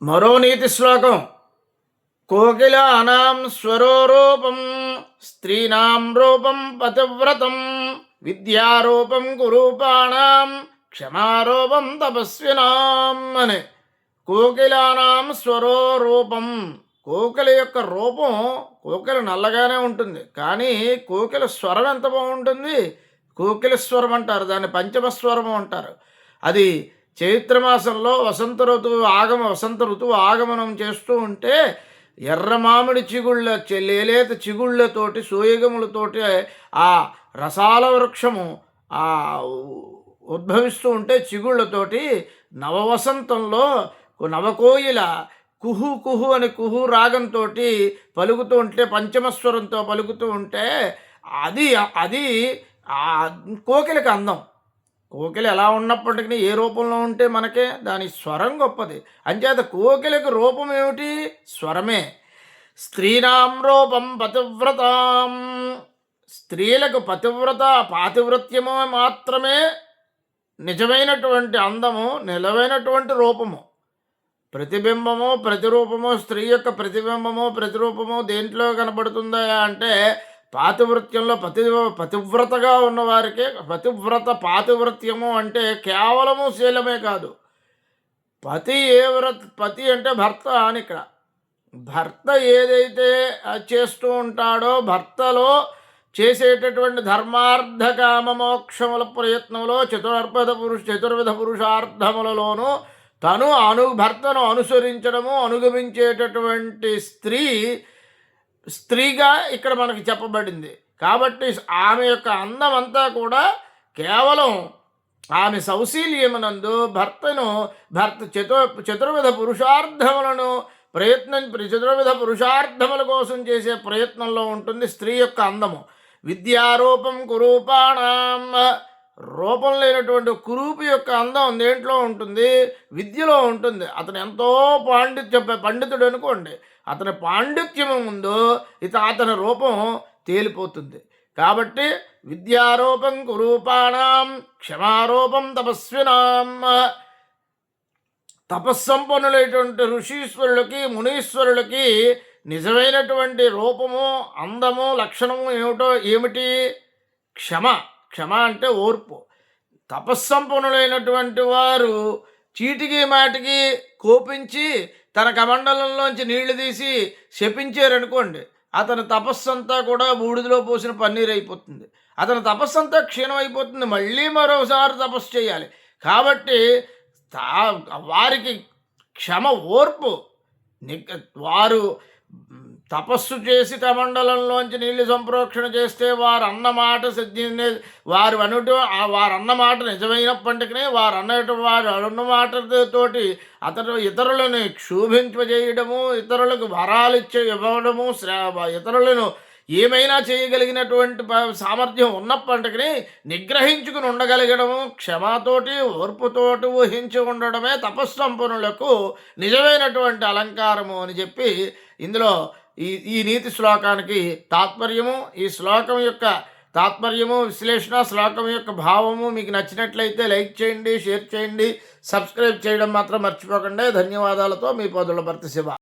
మరో నీతి శ్లోకం. కోకిలానాం స్వరో రూపం స్త్రీనాం రూపం పతివ్రతం విద్యారూపం కురూపాణం క్షమారూపం తపస్వినాం అని. కోకిలానాం స్వరో రూపం. కోకిల యొక్క రూపం, కోకిల నల్లగానే ఉంటుంది, కానీ కోకిల స్వరం ఎంత బాగుంటుంది. కోకిల స్వరం అంటారు, దాన్ని పంచమస్వరము అంటారు. అది చైత్రమాసంలో వసంత ఋతువు ఆగమనం చేస్తూ ఉంటే ఎర్ర మామిడి చిగుళ్ళ లేలేత చిగుళ్ళతోటి సోయగములతోటి ఆ రసాల వృక్షము ఆ ఉద్భవిస్తూ ఉంటే చిగుళ్ళతోటి నవవసంతంలో నవకోయిల కుహు కుహు అని కుహు రాగంతో పలుకుతూ ఉంటే, పంచమస్వరంతో పలుకుతూ ఉంటే అది అది కోకిలకి అందం. కోకిల ఎలా ఉన్నప్పటికీ ఏ రూపంలో ఉంటే మనకే దాని స్వరం గొప్పది. అంచేత కోకిలకు రూపం ఏమిటి? స్వరమే. స్త్రీనాం రూపం పతివ్రతాం. స్త్రీలకు పాతివ్రత్యము మాత్రమే నిజమైనటువంటి అందము, నిలవైనటువంటి రూపము. ప్రతిబింబము ప్రతిరూపము, స్త్రీ యొక్క ప్రతిబింబము ప్రతిరూపము దేంట్లో కనబడుతుందా అంటే పాతివృత్యంలో. పతివ్రతగా ఉన్నవారికే పాతివ్రత్యము అంటే కేవలము శీలమే కాదు. పతి అంటే భర్త అని. ఇక్కడ భర్త ఏదైతే చేస్తూ ఉంటాడో, భర్తలో చేసేటటువంటి ధర్మార్థ కామ మోక్షముల ప్రయత్నంలో చతుర్విధ పురుషార్థములలోనూ భర్తను అనుసరించడము, అనుగమించేటటువంటి స్త్రీగా ఇక్కడ మనకి చెప్పబడింది. కాబట్టి ఆమె యొక్క అందం అంతా కూడా కేవలం ఆమె సౌశీల్యమునందు చతుర్విధ పురుషార్థముల కోసం చేసే ప్రయత్నంలో ఉంటుంది స్త్రీ యొక్క అందము. విద్యారూపం కురూపాణం. రూపం లేనటువంటి కురూపి యొక్క అందం దేంట్లో ఉంటుంది? విద్యలో ఉంటుంది. అతను ఎంతో పండితుడు అనుకోండి, అతని పాండిత్యము ముందు అతని రూపం తేలిపోతుంది. కాబట్టి విద్యారూపం కురూపాణం క్షమారూపం తపస్వినాం. తపస్సంపన్నులైనటువంటి ఋషీశ్వరులకి, మునీశ్వరులకి నిజమైనటువంటి రూపము, అందము, లక్షణము ఏమిటి? క్షమ అంటే ఓర్పు. తపస్సంపన్నులైనటువంటి వారు చీటికి మాటికి కోపించి తన కమండలంలోంచి నీళ్లు తీసి శపించారనుకోండి, అతని తపస్సంతా కూడా బూడిదలో పోసిన పన్నీరు అయిపోతుంది. అతని తపస్సంతా క్షీణమైపోతుంది. మళ్ళీ మరోసారి తపస్సు చేయాలి. కాబట్టి వారికి క్షమ, ఓర్పు. వారు తపస్సు చేసి కమండలంలోంచి నీళ్లు సంప్రోక్షణ చేస్తే వారు అన్నమాట వారన్నమాట నిజమైనప్పటికీ వారు అన్నమాటతోటి ఇతరులను క్షోభింపజేయడము, ఇతరులకు వరాలు ఇవ్వడము, ఇతరులను ఏమైనా చేయగలిగినటువంటి సామర్థ్యం ఉన్నప్పటికీ నిగ్రహించుకుని ఉండగలగడము, క్షమతోటి ఓర్పుతోటి ఊహించి ఉండడమే తపస్సంపన్నులకు నిజమైనటువంటి అలంకారము అని చెప్పి ఇందులో ఈ నీతి శ్లోకానికి తాత్పర్యము, ఈ శ్లోకం యొక్క తాత్పర్యము, విశ్లేషణ, శ్లోకం యొక్క భావము మీకు నచ్చినట్లయితే లైక్ చేయండి, షేర్ చేయండి, సబ్స్క్రైబ్ చేయడం మాత్రం మర్చిపోకండి. ధన్యవాదాలతో మీ పొదుల భర్త శివ.